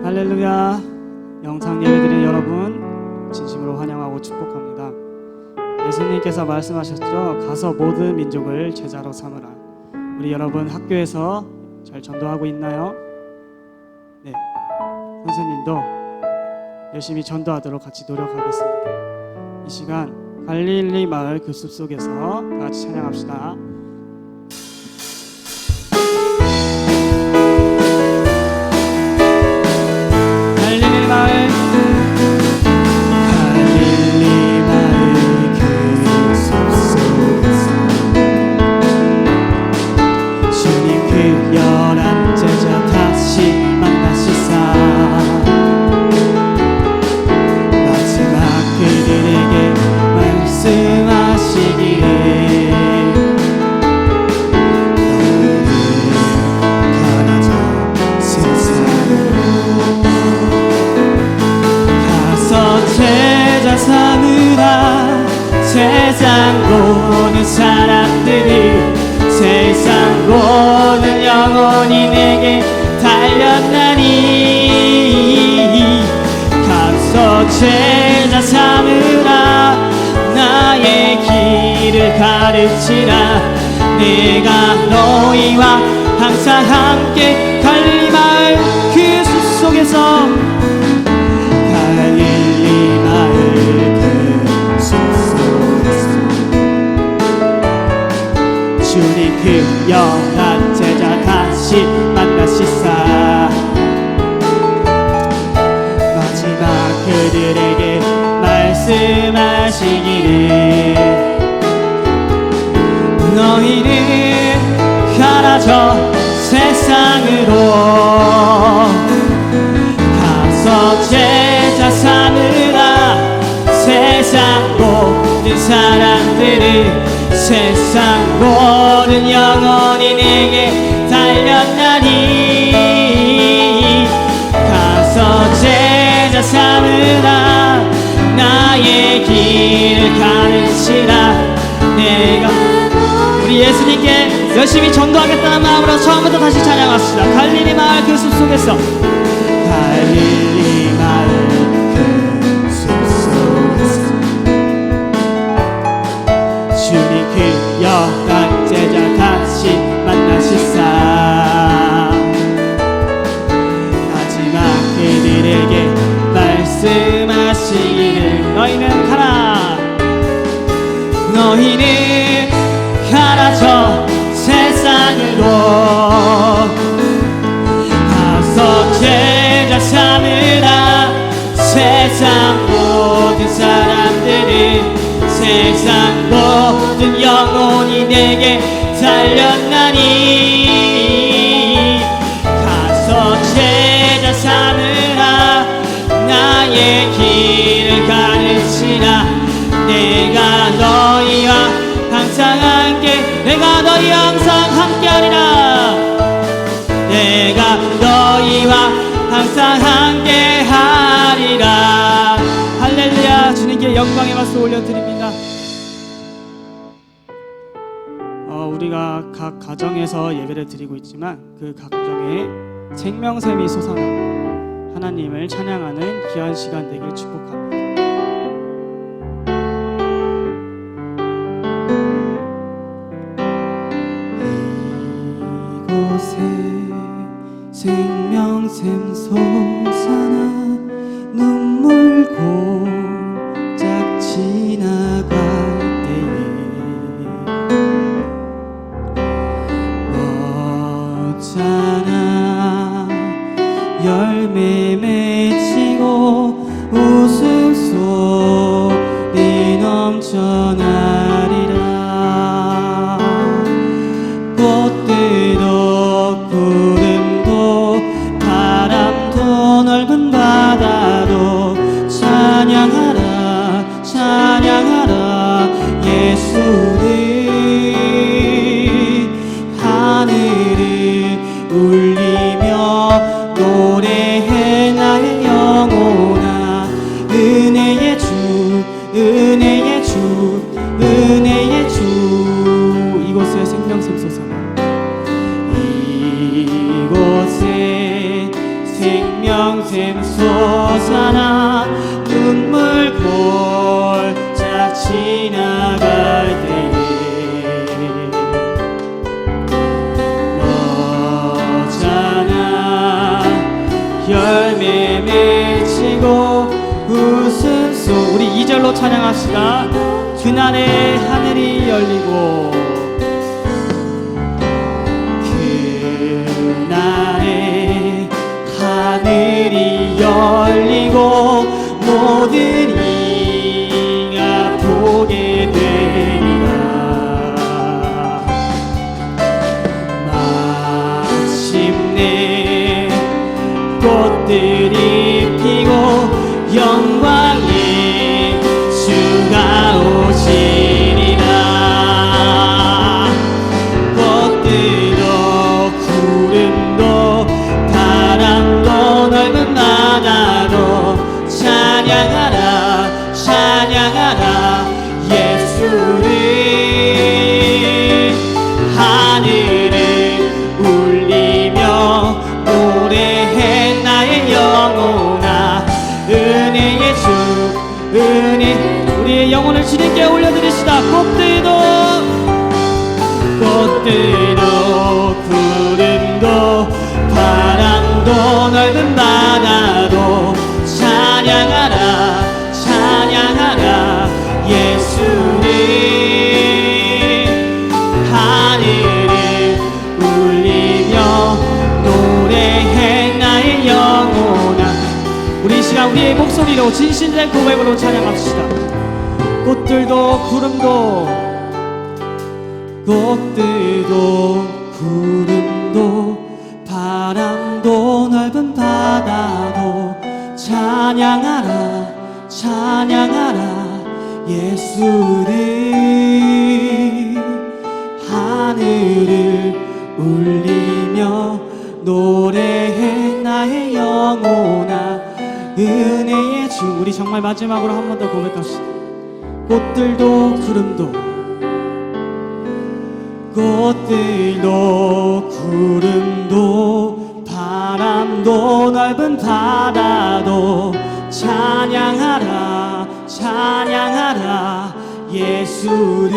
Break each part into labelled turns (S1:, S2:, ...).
S1: 할렐루야. 영상 예배드린 여러분 진심으로 환영하고 축복합니다. 예수님께서 말씀하셨죠. 가서 모든 민족을 제자로 삼으라. 우리 여러분 학교에서 잘 전도하고 있나요? 네, 선생님도 열심히 전도하도록 같이 노력하겠습니다. 이 시간 갈릴리 마을 그 숲속에서 다 같이 찬양합시다.
S2: 세상 모든 사람들이 세상 모든 영혼이 내게 달렸나니 가서 제자 삼으라 나의 길을 가르치라 내가 너희와 항상 함께 갈릴리 마을 그 숲속에서 갈릴리 마을 주님 그 영한 제자 다시 만나시사 마지막 그들에게 말씀하시기를 너희는 가라져 세상으로 가서 제자 삼으라 세상 모든 사람들을 세상 모든 영혼이 내게 달렸나니 가서 제자 삼으라 나의 길을 가르치라 내가 우리 예수님께 열심히 전도하겠다는 마음으로 처음부터 다시 찬양합시다. 갈릴리 마을 그 숲속에서 갈릴리 마을 그 숲속에서 주님 그 영한 제자 다시 만나시사 마지막 그들에게 말씀하시기를 너희는 가라 너희는 가라져 세상으로 가서 제자 삼으라 세상 모든 사람들을 세상 모든 영혼이 내게 달렸나니 가서 제자 삼으라 나의 길을 가르치라 내가 너희와 항상 함께 내가 너희와 항상 함께하리라 내가 너희와 항상 함께하리라 할렐루야. 주님께 영광의 박수 올려드립니다.
S1: 우리가 각 가정에서 예배를 드리고 있지만 그 각 가정에 생명샘이 솟아나고 하나님을 찬양하는 귀한 시간 되길 축복합니다.
S2: 이곳에 생명샘 솟아나 눈물 고작 지나갈 때에 어쩌나 열매 맺히고 웃음소리 넘쳐나리라 꽃들도 구름도 바람도 넓은 바다도 찬양하라 찬양하라 예수를 하늘을 울리며 노래해 나의 영혼아 은혜의 주 은혜의 주 은혜의 주 이곳에 생명샘 솟아나
S1: 우리 2절로 찬양합시다. 그날에 하늘이 열리고 그날에 하늘이 열리고 모든 이가 보게 되리라. 마침내 꽃들이 피고 영광의 주가 오시리라. 꽃들도 구름도 바람도 넓은 바다도 찬양하라 찬양하라 예수를. 하늘을 울리며 노래해 나의 영혼아. 은혜의 주 은혜. 우리의 영혼을 주님께 올려드리시다. 꽃들도 구름도 바람도 넓은 바다도 찬양하라 찬양하라 예수를. 하늘을 울리며 노래해 나의 영혼아. 우리 이 시간 우리의 목소리로 진실된 고백으로 찬양합시다. 꽃들도 구름도 바람도 넓은 바다도 찬양하라 찬양하라 예수를. 하늘을 울리며 노래해 나의 영혼아. 은혜의 주. 우리 정말 마지막으로 한 번 더 고백합시다. 꽃들도 구름도 바람도 넓은 바다도 찬양하라 찬양하라 예수를.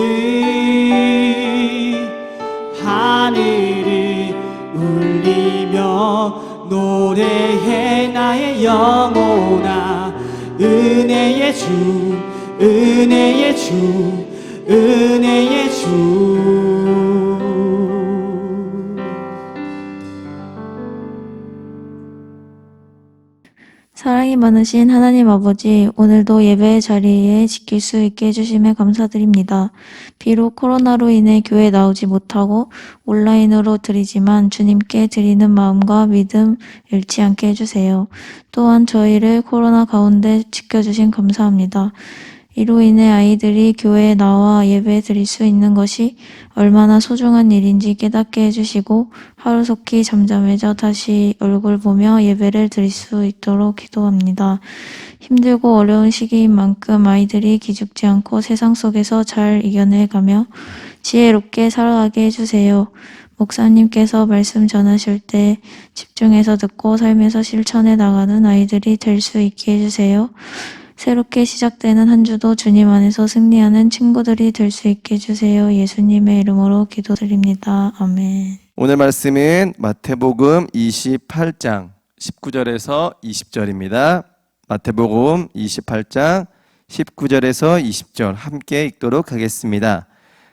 S1: 하늘을 울리며 노래해 나의 영혼아. 은혜의 주 은혜의 주 은혜의 주.
S3: 사랑이 많으신 하나님 아버지, 오늘도 예배의 자리에 지킬 수 있게 해주심에 감사드립니다. 비록 코로나로 인해 교회에 나오지 못하고 온라인으로 드리지만 주님께 드리는 마음과 믿음 잃지 않게 해주세요. 또한 저희를 코로나 가운데 지켜주신 감사합니다. 이로 인해 아이들이 교회에 나와 예배 드릴 수 있는 것이 얼마나 소중한 일인지 깨닫게 해주시고 하루속히 잠잠해져 다시 얼굴 보며 예배를 드릴 수 있도록 기도합니다. 힘들고 어려운 시기인 만큼 아이들이 기죽지 않고 세상 속에서 잘 이겨내가며 지혜롭게 살아가게 해주세요. 목사님께서 말씀 전하실 때 집중해서 듣고 삶에서 실천해 나가는 아이들이 될 수 있게 해주세요. 새롭게 시작되는 한 주도 주님 안에서 승리하는 친구들이 될 수 있게 해주세요. 예수님의 이름으로 기도드립니다. 아멘.
S4: 오늘 말씀은 마태복음 28장 19절에서 20절입니다. 마태복음 28장 19절에서 20절 함께 읽도록 하겠습니다.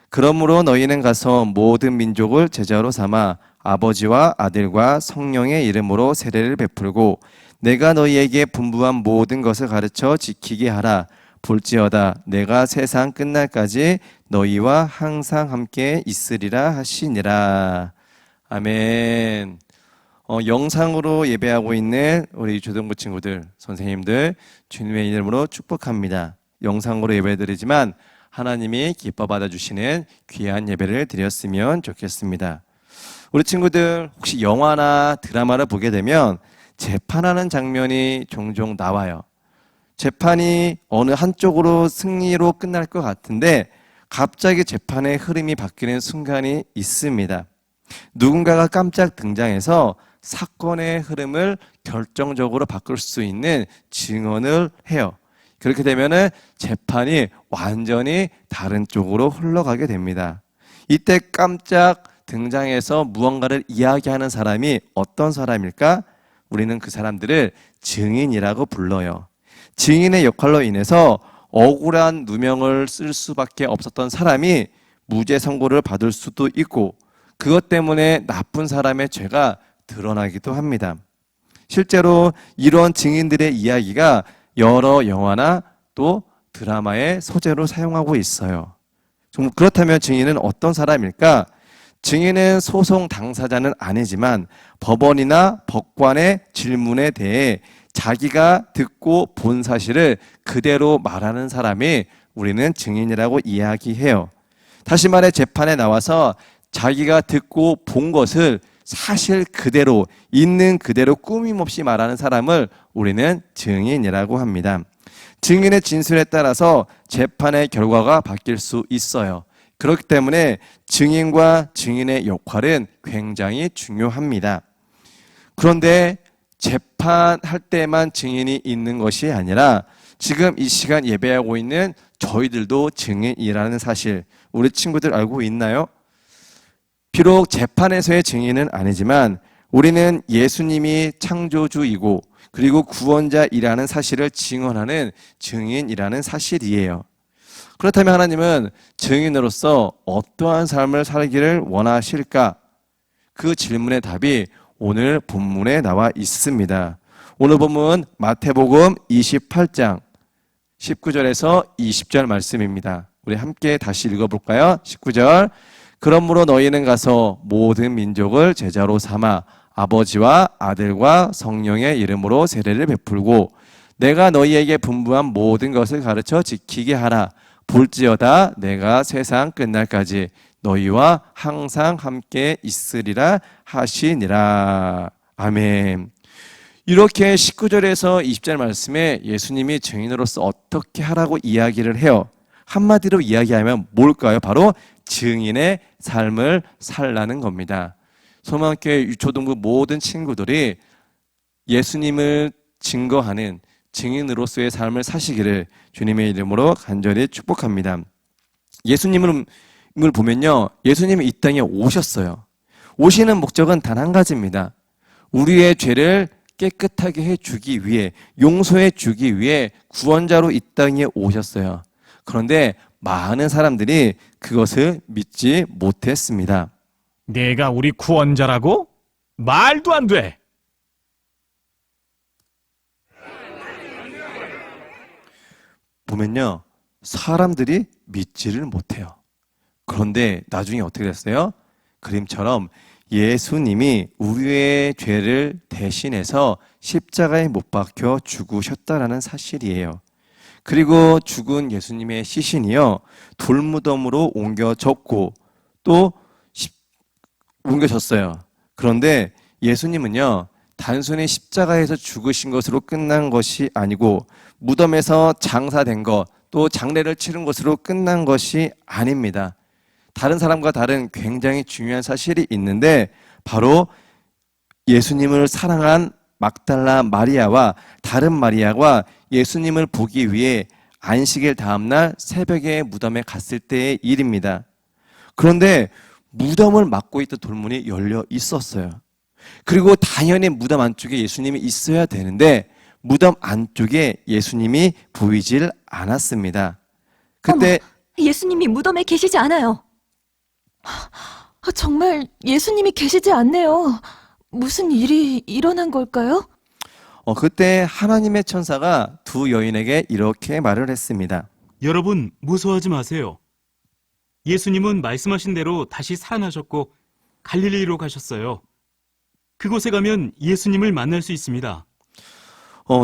S4: 그러므로 너희는 가서 모든 민족을 제자로 삼아 아버지와 아들과 성령의 이름으로 세례를 베풀고 내가 너희에게 분부한 모든 것을 가르쳐 지키게 하라. 볼지어다 내가 세상 끝날까지 너희와 항상 함께 있으리라 하시니라. 아멘. 영상으로 예배하고 있는 우리 초등부 친구들, 선생님들 주님의 이름으로 축복합니다. 영상으로 예배드리지만 하나님이 기뻐 받아주시는 귀한 예배를 드렸으면 좋겠습니다. 우리 친구들 혹시 영화나 드라마를 보게 되면 재판하는 장면이 종종 나와요. 재판이 어느 한쪽으로 승리로 끝날 것 같은데 갑자기 재판의 흐름이 바뀌는 순간이 있습니다. 누군가가 깜짝 등장해서 사건의 흐름을 결정적으로 바꿀 수 있는 증언을 해요. 그렇게 되면은 재판이 완전히 다른 쪽으로 흘러가게 됩니다. 이때 깜짝 등장해서 무언가를 이야기하는 사람이 어떤 사람일까? 우리는 그 사람들을 증인이라고 불러요. 증인의 역할로 인해서 억울한 누명을 쓸 수밖에 없었던 사람이 무죄 선고를 받을 수도 있고 그것 때문에 나쁜 사람의 죄가 드러나기도 합니다. 실제로 이런 증인들의 이야기가 여러 영화나 또 드라마의 소재로 사용하고 있어요. 그렇다면 증인은 어떤 사람일까? 증인은 소송 당사자는 아니지만 법원이나 법관의 질문에 대해 자기가 듣고 본 사실을 그대로 말하는 사람이 우리는 증인이라고 이야기해요. 다시 말해 재판에 나와서 자기가 듣고 본 것을 사실 그대로 있는 그대로 꾸밈없이 말하는 사람을 우리는 증인이라고 합니다. 증인의 진술에 따라서 재판의 결과가 바뀔 수 있어요. 그렇기 때문에 증인과 증인의 역할은 굉장히 중요합니다. 그런데 재판할 때만 증인이 있는 것이 아니라 지금 이 시간 예배하고 있는 저희들도 증인이라는 사실 우리 친구들 알고 있나요? 비록 재판에서의 증인은 아니지만 우리는 예수님이 창조주이고 그리고 구원자이라는 사실을 증언하는 증인이라는 사실이에요. 그렇다면 하나님은 증인으로서 어떠한 삶을 살기를 원하실까? 그 질문의 답이 오늘 본문에 나와 있습니다. 오늘 본문 마태복음 28장 19절에서 20절 말씀입니다. 우리 함께 다시 읽어볼까요? 19절 그러므로 너희는 가서 모든 민족을 제자로 삼아 아버지와 아들과 성령의 이름으로 세례를 베풀고 내가 너희에게 분부한 모든 것을 가르쳐 지키게 하라. 볼지어다 내가 세상 끝날까지 너희와 항상 함께 있으리라 하시니라. 아멘. 이렇게 19절에서 20절 말씀에 예수님이 증인으로서 어떻게 하라고 이야기를 해요. 한마디로 이야기하면 뭘까요? 바로 증인의 삶을 살라는 겁니다. 소망교회 유초등부 모든 친구들이 예수님을 증거하는 증인으로서의 삶을 사시기를 주님의 이름으로 간절히 축복합니다. 예수님을 보면요, 예수님이 이 땅에 오셨어요. 오시는 목적은 단 한 가지입니다. 우리의 죄를 깨끗하게 해주기 위해, 용서해 주기 위해 구원자로 이 땅에 오셨어요. 그런데 많은 사람들이 그것을 믿지 못했습니다.
S5: 내가 우리 구원자라고? 말도 안 돼!
S4: 보면요, 사람들이 믿지를 못해요. 그런데 나중에 어떻게 됐어요? 그림처럼 예수님이 우리의 죄를 대신해서 십자가에 못 박혀 죽으셨다라는 사실이에요. 그리고 죽은 예수님의 시신이요, 돌무덤으로 옮겨졌고 또 옮겨졌어요. 그런데 예수님은요, 단순히 십자가에서 죽으신 것으로 끝난 것이 아니고 무덤에서 장사된 것, 또 장례를 치른 것으로 끝난 것이 아닙니다. 다른 사람과 다른 굉장히 중요한 사실이 있는데 바로 예수님을 사랑한 막달라 마리아와 다른 마리아가 예수님을 보기 위해 안식일 다음날 새벽에 무덤에 갔을 때의 일입니다. 그런데 무덤을 막고 있던 돌문이 열려 있었어요. 그리고 당연히 무덤 안쪽에 예수님이 있어야 되는데 무덤 안쪽에 예수님이 보이질 않았습니다. 그때
S6: 어머, 예수님이 무덤에 계시지 않아요. 정말 예수님이 계시지 않네요. 무슨 일이 일어난 걸까요?
S4: 그때 하나님의 천사가 두 여인에게 이렇게 말을 했습니다.
S7: 여러분, 무서워하지 마세요. 예수님은 말씀하신 대로 다시 살아나셨고 갈릴리로 가셨어요. 그곳에 가면 예수님을 만날 수 있습니다.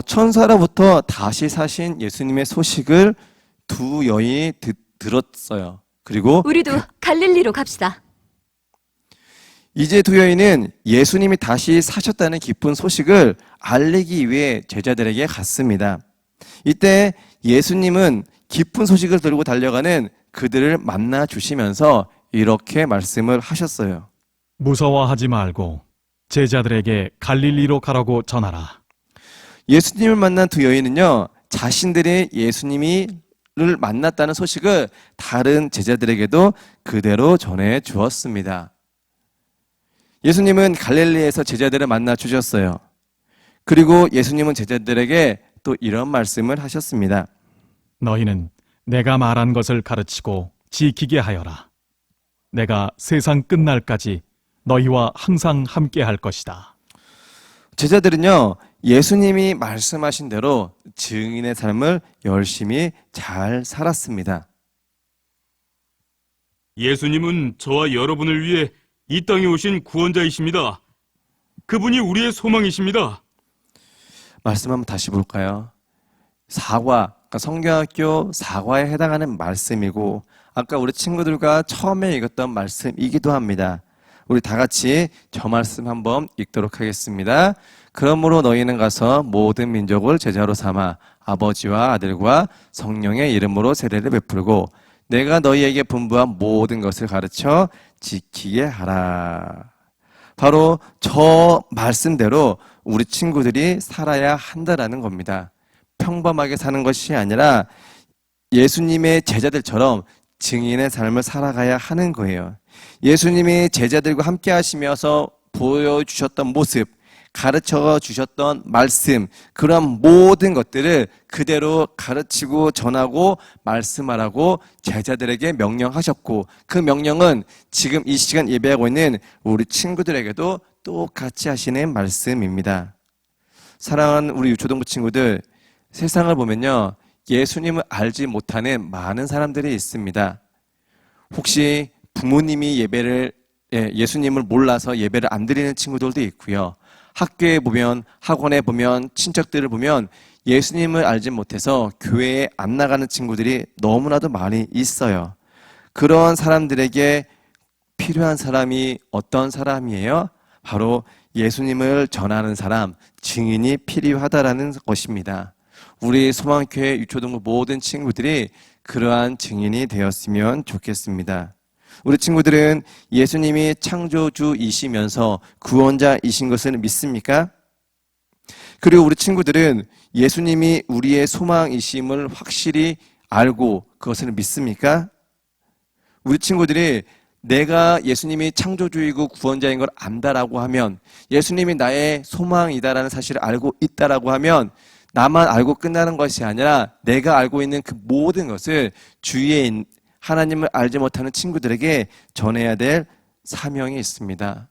S4: 천사로부터 다시 사신 예수님의 소식을 두 여인이 들었어요. 그리고
S6: 우리도 갈릴리로 갑시다.
S4: 이제 두 여인은 예수님이 다시 사셨다는 기쁜 소식을 알리기 위해 제자들에게 갔습니다. 이때 예수님은 기쁜 소식을 들고 달려가는 그들을 만나 주시면서 이렇게 말씀을 하셨어요.
S5: 무서워하지 말고 제자들에게 갈릴리로 가라고 전하라.
S4: 예수님을 만난 두 여인은요, 자신들이 예수님을 만났다는 소식을 다른 제자들에게도 그대로 전해 주었습니다. 예수님은 갈릴리에서 제자들을 만나 주셨어요. 그리고 예수님은 제자들에게 또 이런 말씀을 하셨습니다.
S5: 너희는 내가 말한 것을 가르치고 지키게 하여라. 내가 세상 끝날까지 너희와 항상 함께 할 것이다.
S4: 제자들은요, 예수님이 말씀하신 대로 증인의 삶을 열심히 잘 살았습니다.
S7: 예수님은 저와 여러분을 위해 이 땅에 오신 구원자이십니다. 그분이 우리의 소망이십니다.
S4: 말씀 한번 다시 볼까요? 사과, 그러니까 성경학교 사과에 해당하는 말씀이고, 아까 우리 친구들과 처음에 읽었던 말씀이기도 합니다. 우리 다 같이 저 말씀 한번 읽도록 하겠습니다. 그러므로 너희는 가서 모든 민족을 제자로 삼아 아버지와 아들과 성령의 이름으로 세례를 베풀고 내가 너희에게 분부한 모든 것을 가르쳐 지키게 하라. 바로 저 말씀대로 우리 친구들이 살아야 한다라는 겁니다. 평범하게 사는 것이 아니라 예수님의 제자들처럼 증인의 삶을 살아가야 하는 거예요. 예수님이 제자들과 함께 하시면서 보여주셨던 모습, 가르쳐 주셨던 말씀, 그런 모든 것들을 그대로 가르치고 전하고 말씀하라고 제자들에게 명령하셨고, 그 명령은 지금 이 시간 예배하고 있는 우리 친구들에게도 똑같이 하시는 말씀입니다. 사랑하는 우리 유초동부 친구들, 세상을 보면요, 예수님을 알지 못하는 많은 사람들이 있습니다. 혹시 부모님이 예수님을 몰라서 예배를 안 드리는 친구들도 있고요. 학교에 보면, 학원에 보면, 친척들을 보면 예수님을 알지 못해서 교회에 안 나가는 친구들이 너무나도 많이 있어요. 그런 사람들에게 필요한 사람이 어떤 사람이에요? 바로 예수님을 전하는 사람, 증인이 필요하다라는 것입니다. 우리 소망교회 유초동부 모든 친구들이 그러한 증인이 되었으면 좋겠습니다. 우리 친구들은 예수님이 창조주이시면서 구원자이신 것을 믿습니까? 그리고 우리 친구들은 예수님이 우리의 소망이심을 확실히 알고 그것을 믿습니까? 우리 친구들이 내가 예수님이 창조주이고 구원자인 걸 안다라고 하면, 예수님이 나의 소망이다라는 사실을 알고 있다라고 하면 나만 알고 끝나는 것이 아니라 내가 알고 있는 그 모든 것을 주위에 하나님을 알지 못하는 친구들에게 전해야 될 사명이 있습니다.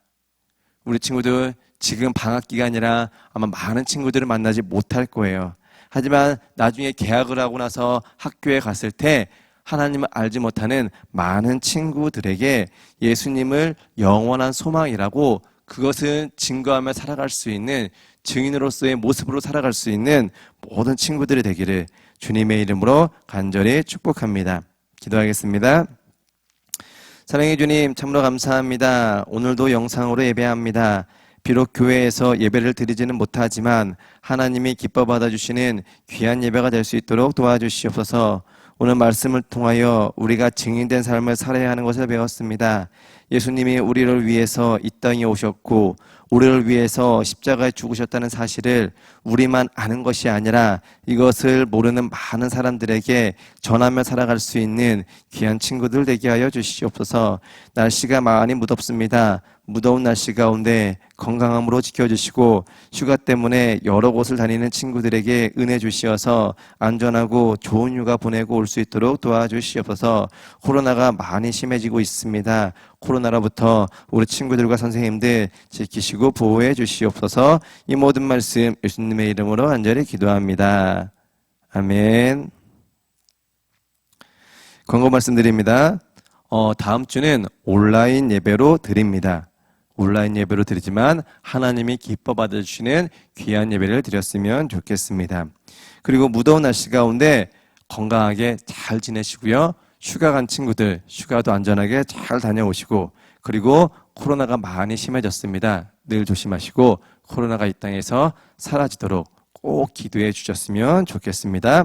S4: 우리 친구들 지금 방학 기간이라 아마 많은 친구들을 만나지 못할 거예요. 하지만 나중에 개학을 하고 나서 학교에 갔을 때 하나님을 알지 못하는 많은 친구들에게 예수님을 영원한 소망이라고, 그것은 증거하며 살아갈 수 있는 증인으로서의 모습으로 살아갈 수 있는 모든 친구들이 되기를 주님의 이름으로 간절히 축복합니다. 기도하겠습니다. 사랑해 주님, 참으로 감사합니다. 오늘도 영상으로 예배합니다. 비록 교회에서 예배를 드리지는 못하지만 하나님이 기뻐 받아주시는 귀한 예배가 될 수 있도록 도와주시옵소서. 오늘 말씀을 통하여 우리가 증인된 삶을 살아야 하는 것을 배웠습니다. 예수님이 우리를 위해서 이 땅에 오셨고 우리를 위해서 십자가에 죽으셨다는 사실을 우리만 아는 것이 아니라 이것을 모르는 많은 사람들에게 전하며 살아갈 수 있는 귀한 친구들 되게 하여 주시옵소서. 날씨가 많이 무덥습니다. 무더운 날씨 가운데 건강함으로 지켜주시고 휴가 때문에 여러 곳을 다니는 친구들에게 은혜 주시어서 안전하고 좋은 휴가 보내고 올 수 있도록 도와주시옵소서. 코로나가 많이 심해지고 있습니다. 코로나로부터 우리 친구들과 선생님들 지키시고 보호해 주시옵소서. 이 모든 말씀 예수님의 이름으로 간절히 기도합니다. 아멘. 광고 말씀드립니다. 다음 주는 온라인 예배로 드립니다. 온라인 예배로 드리지만 하나님이 기뻐 받아주시는 귀한 예배를 드렸으면 좋겠습니다. 그리고 무더운 날씨 가운데 건강하게 잘 지내시고요. 휴가 간 친구들 휴가도 안전하게 잘 다녀오시고, 그리고 코로나가 많이 심해졌습니다. 늘 조심하시고 코로나가 이 땅에서 사라지도록 꼭 기도해 주셨으면 좋겠습니다.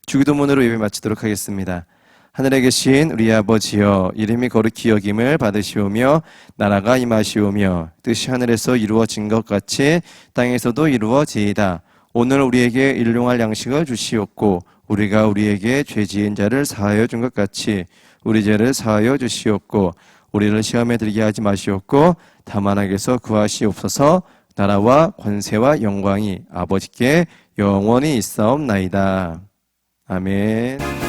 S4: 주기도문으로 예배 마치도록 하겠습니다. 하늘에 계신 우리 아버지여, 이름이 거룩히 여김을 받으시오며 나라가 임하시오며 뜻이 하늘에서 이루어진 것 같이 땅에서도 이루어지이다. 오늘 우리에게 일용할 양식을 주시옵고 우리가 우리에게 죄 지은 자를 사하여 준 것 같이 우리 죄를 사하여 주시옵고 우리를 시험에 들게 하지 마시옵고 다만 악에서 구하시옵소서. 나라와 권세와 영광이 아버지께 영원히 있사옵나이다. 아멘.